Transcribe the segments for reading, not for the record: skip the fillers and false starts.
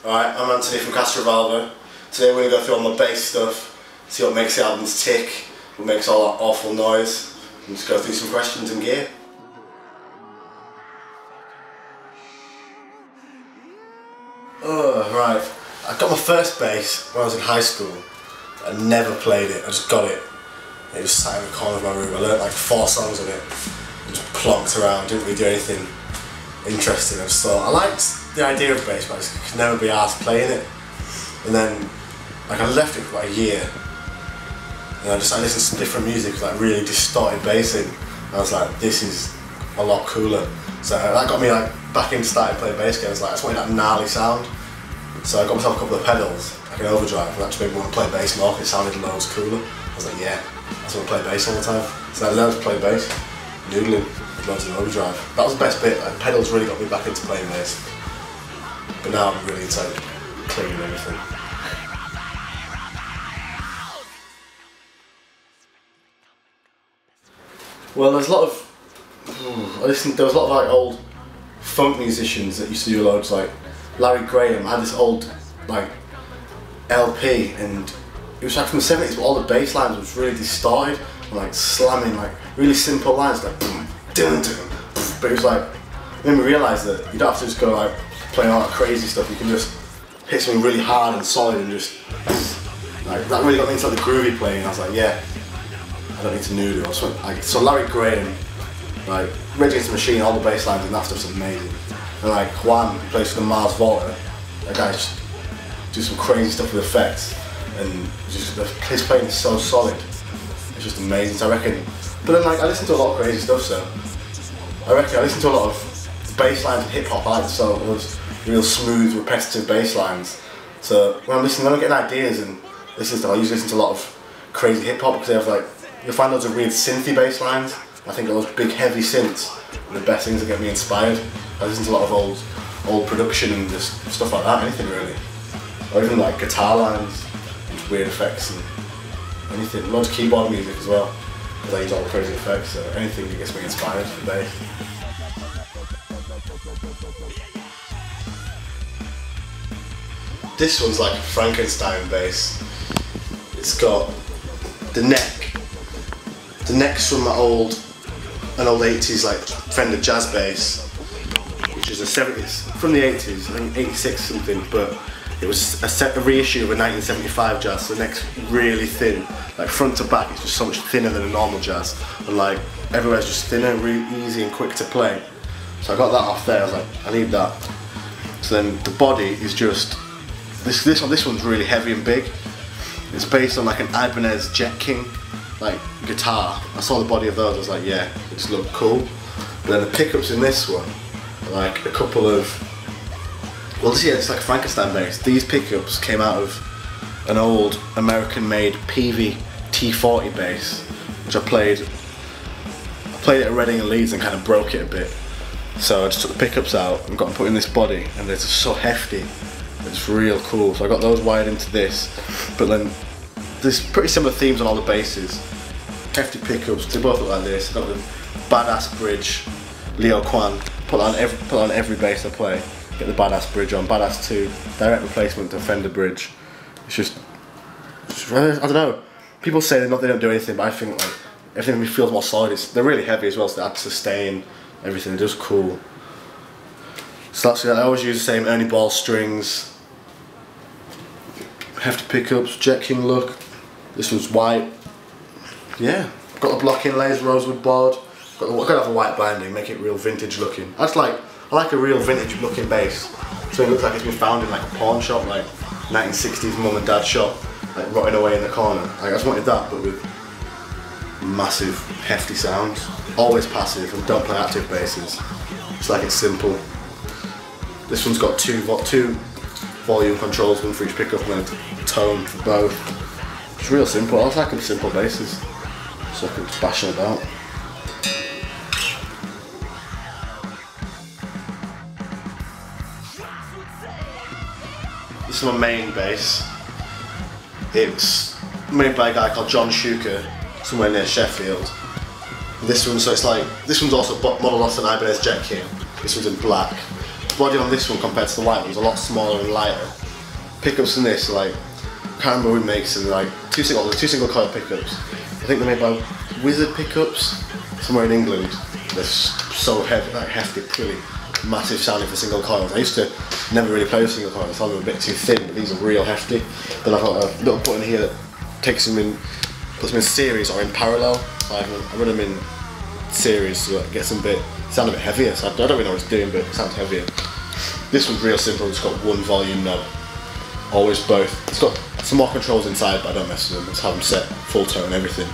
Alright, I'm Anthony from Castrovalva. Today we're going to go through all my bass stuff, see what makes the albums tick, what makes all that awful noise, and just go through some questions and gear. Right. I got my first bass when I was in high school. I never played it, I just got it. It just sat in the corner of my room. I learnt like 4 songs on it. And just plonked around, didn't really do anything interesting. I just thought, I liked the idea of bass, but I just could never be asked playing it. And then, like, I left it for like a year. And I listened to different music, like really distorted bassing. And I was like, this is a lot cooler. So that got me like back into starting playing bass again. I was like, I just wanted that gnarly sound. So I got myself a couple of pedals, like an overdrive, and that just made me want to play bass more, because it sounded loads cooler. I was like, yeah, I just want to play bass all the time. So I learned to play bass, noodling, with loads of overdrive. That was the best bit, like, pedals really got me back into playing bass. But now I'm really into cleaning everything. Well, there's a lot of, there was a lot of like old funk musicians that used to do loads, like Larry Graham had this old like LP, and it was like from the 70s, but all the bass lines was really distorted and like slamming, like really simple lines like boom, dun, dun, but it was like, it made me realise that you don't have to just go like playing all that crazy stuff. You can just hit something really hard and solid and just like, that really got me into like the groovy playing. I was like, yeah, I don't need to noodle. So Larry Graham, like Rage Against the Machine, all the bass lines and that stuff's amazing. And like Quan, who plays for the Mars Volta, that guy just do some crazy stuff with effects, and just his playing is so solid. It's just amazing. So I reckon. But then like I listen to a lot of crazy stuff, so I reckon I listen to a lot of bass lines and hip hop. I like so those real smooth, repetitive bass lines. So when I'm listening, when I'm getting ideas and listening to stuff, I usually listen to a lot of crazy hip hop, because they have like, you'll find loads of weird synthy bass lines. I think those big heavy synths are the best things that get me inspired. I listen to a lot of old production and just stuff like that, anything really. Or even like guitar lines, and weird effects and anything. Loads of keyboard music as well, because I use all the crazy effects, so anything that gets me inspired for bass. This one's like a Frankenstein bass. It's got the neck's from an old 80s like Fender jazz bass, which is from the 80s, I think 86 something, but it was a reissue of a 1975 jazz, so the neck's really thin, like front to back it's just so much thinner than a normal jazz, and like everywhere's just thinner, really easy and quick to play. So I got that off there, I was like, I need that. So then the body is just, this one's really heavy and big. It's based on like an Ibanez Jet King like guitar. I saw the body of those, I was like, yeah, it just looked cool. But then the pickups in this one are like a couple of, well this, yeah, it's like a Frankenstein bass. These pickups came out of an old American made PV T40 bass, which I played it at Reading and Leeds and kind of broke it a bit. So I just took the pickups out and got them put in this body, and they're just so hefty. It's real cool. So I got those wired into this, but then there's pretty similar themes on all the basses. Hefty pickups, they both look like this. I've got the badass bridge, Leo Quan, put on every bass I play. Get the badass bridge on, badass 2, direct replacement to Fender bridge. It's just I don't know. People say they don't do anything, but I think like everything feels more solid. They're really heavy as well, so they add sustain, everything. They're just cool. So that's it. I always use the same Ernie ball strings, hefty pickups, Jet King look. This one's white. Yeah, got the block inlays, rosewood board. I've got to have a white binding, make it real vintage looking. I like a real vintage looking bass. So it looks like it's been found in like a pawn shop, like 1960s mum and dad shop, like rotting away in the corner. Like, I just wanted that, but with massive, hefty sounds. Always passive, and don't play active basses. Just like it's simple. This one's got two volume controls, one for each pickup and a tone for both. It's real simple. I like simple basses, so I can just bash it about. This is my main bass. It's made by a guy called Schuker, somewhere near Sheffield. This one, so it's like, this one's also modelled off an Ibanez Jet King. This one's in black. The body on this one compared to the white one is a lot smaller and lighter. Pickups in this, like, I can't remember who makes them, like two single coil pickups. I think they're made by Wizard Pickups, somewhere in England. They're so heavy, like hefty, pretty massive sounding for single coils. I used to never really play with single coils, I thought they were a bit too thin, but these are real hefty. Then I've got a little button here that takes them in, puts them in series or in parallel. So I run them in series so it gets them sound a bit heavier. So I don't really know what it's doing, but it sounds heavier. This one's real simple, it's got one volume knob. Always both. It's got some more controls inside, but I don't mess with them. Just have them set full tone and everything.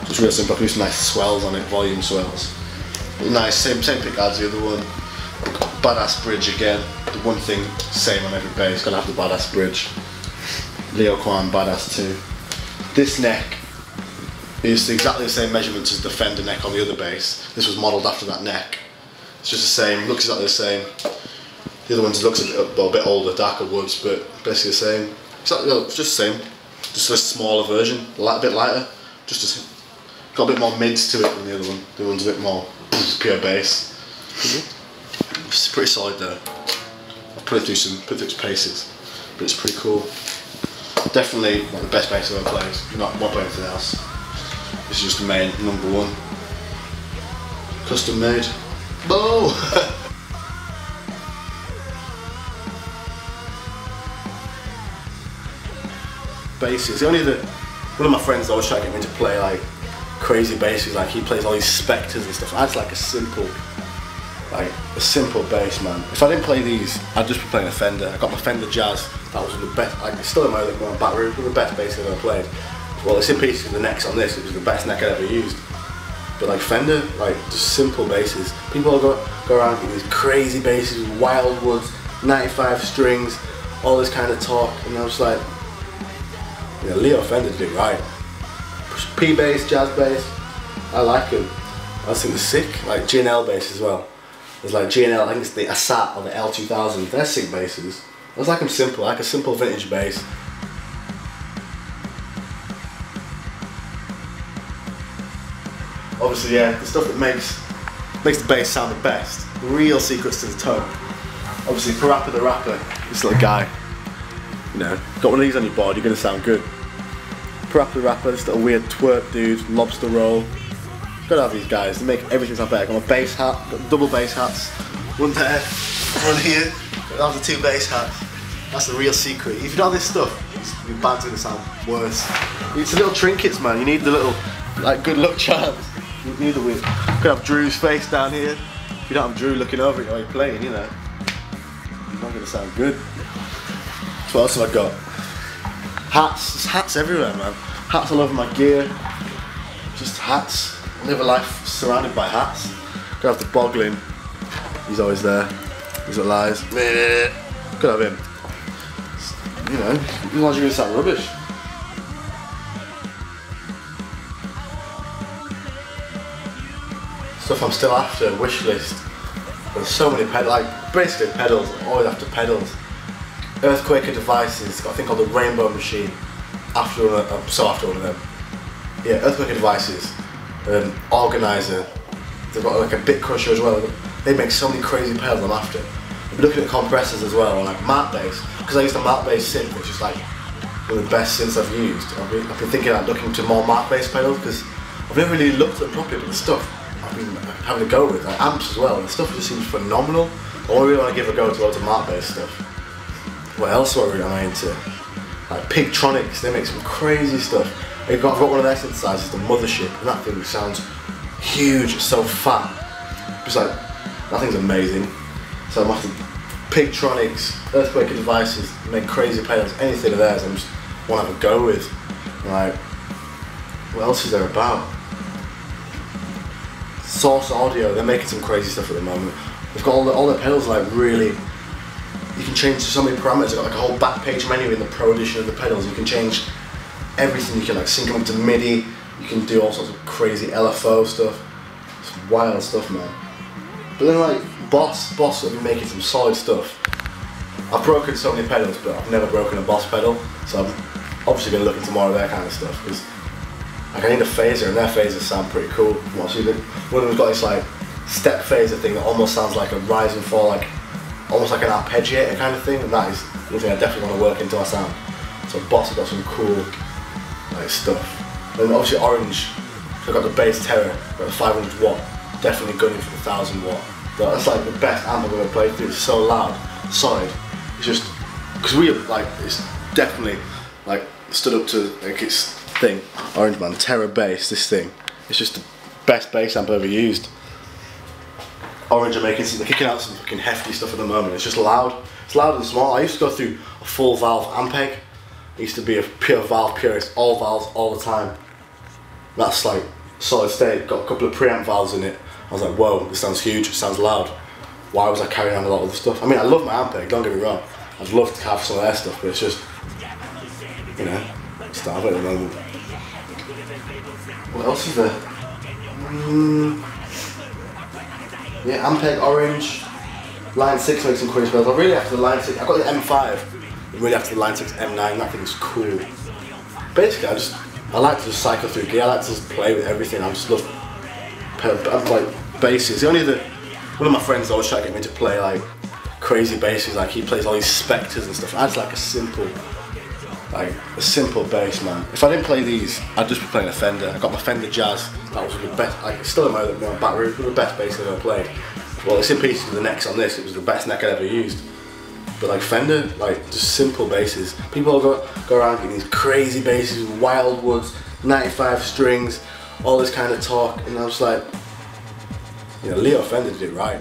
So it's real simple. I put some nice swells on it, volume swells. Nice, same pick as the other one. Badass bridge again. The one thing, same on every bass. Gotta have the badass bridge. Leo Quan, badass too. This neck is exactly the same measurements as the Fender neck on the other bass. This was modelled after that neck. It's just the same, looks exactly the same. The other one looks a bit older, darker woods, but basically the same. Exactly, it's just the same. Just a smaller version, a bit lighter. Got a bit more mids to it than the other one. The other one's a bit more pure bass. It's pretty solid though. I've put it through its paces, but it's pretty cool. Definitely one of the best bass I've ever played. Not want anything else. This is just the main #1. Custom made. Whoa! Basses. One of my friends always try to get me to play like crazy basses. Like he plays all these Spectres and stuff. I just like a simple bass, man. If I didn't play these, I'd just be playing a Fender. I got my Fender Jazz. That was the best. Like it's still in my back room. One of the best basses I've ever played. Well, it's in pieces with the necks on this. It was the best neck I'd ever used. But like Fender, like just simple basses. People go around with these crazy basses, wild woods, 95 strings, all this kind of talk, and I was like, yeah, Leo Fender did it right. P bass, jazz bass, I like them. I just think they're sick. Like G&L bass as well. There's like G&L, I think it's the Assat or the L2000. They're sick basses. I just like them simple, I like a simple vintage bass. Obviously, yeah, the stuff that makes the bass sound the best. The real secrets to the tone. Obviously, Parappa the Rapper, this little guy. You know, got one of these on your board, you're gonna sound good. Parappa the Rapper, this little weird twerp dude, lobster roll. Gotta have these guys, they make everything sound better. Got my bass hat, got double bass hats. One there, one here. Gotta have the 2 bass hats. That's the real secret. If you don't have this stuff, your band's gonna sound worse. It's the little trinkets, man. You need the little, like, good luck charms. You need the weird. Could have Drew's face down here. If you don't have Drew looking over you while you're playing, you know, you're not gonna sound good. So what else have I got? Hats. There's hats everywhere, man. Hats all over my gear. Just hats. I live a life surrounded by hats. Could have the Boglin. He's always there. He's little eyes. Could have him. You know, otherwise you're gonna sound rubbish. Stuff I'm still after, wish list. There's so many pedals, like basically pedals, always after pedals. Earthquaker Devices, got a thing called the Rainbow Machine. After one of them. Yeah, Earthquaker Devices. Organizer. They've got like a bit crusher as well. They make so many crazy pedals I'm after. I've been looking at compressors as well, like Matte Bass, because I used a Matte Bass synth, which is like one of the best synths I've used. I've been thinking about looking to more Matte Bass pedals because I've never really looked at them properly, but the stuff I've been having a go with, like amps as well, the stuff just seems phenomenal. I really want to give a go to loads of Matte Bass stuff. What else am I into? Like Pigtronics, they make some crazy stuff. I've got one of their synthesizers, the Mothership, and that thing sounds huge, it's so fat. It's like, that thing's amazing. So I'm after Pigtronics, Earthquaker Devices, make crazy pedals, anything of theirs I just want to have a go with. Like, what else is there about? Source Audio, they're making some crazy stuff at the moment. They've got all their pedals like really, you can change so many parameters. They've got like a whole back page menu in the Pro edition of the pedals. You can change everything. You can like sync them up to MIDI. You can do all sorts of crazy LFO stuff. It's wild stuff, man. But then like Boss have been making some solid stuff. I've broken so many pedals, but I've never broken a Boss pedal. So I'm obviously going to look into more of their kind of stuff because Like I need a phaser, and their phasers sound pretty cool. One of them's got this like step phaser thing that almost sounds like a rise and fall, like almost like an arpeggiator kind of thing, and that is something I definitely want to work into my sound. So Boss have got some cool like stuff. And obviously Orange, I've got the bass Terror, got the 500 watt, definitely gunning for the 1000 watt. But that's like the best amp I've ever played through. It's so loud, solid. It's just because we like it's definitely like stood up to like its thing. Orange man, Terror bass. This thing, it's just the best bass amp I've ever used. Orange are they're kicking out some fucking hefty stuff at the moment. It's just loud. It's loud and small. I used to go through a full valve Ampeg. I used to be a pure valve purist, all valves all the time. That's like solid state. Got a couple of preamp valves in it. I was like, whoa, this sounds huge. It sounds loud. Why was I carrying on a lot of the stuff? I mean, I love my Ampeg. Don't get me wrong. I'd love to have some of their stuff, but it's just, you know, starving at the moment. What else is there? Yeah, Ampeg Orange, Line 6 makes some cool spells. I'm really after the Line 6, I've got the M5, I'm really after the Line 6 M9, that thing's cool. Basically, I like to just cycle through gear, I like to just play with everything, I just love like basses. One of my friends always try to get me to play like crazy basses, like he plays all these Spectres and stuff. I just like a simple bass, man. If I didn't play these, I'd just be playing a Fender. I got my Fender Jazz. That was the best. Like, it's still in my back room. The best bass I've ever played. Well, it's in pieces with the necks on this. It was the best neck I'd ever used. But like Fender, like just simple basses. People go around getting these crazy basses, wild woods, 95 strings, all this kind of talk, and I was like, you know, Leo Fender did it right.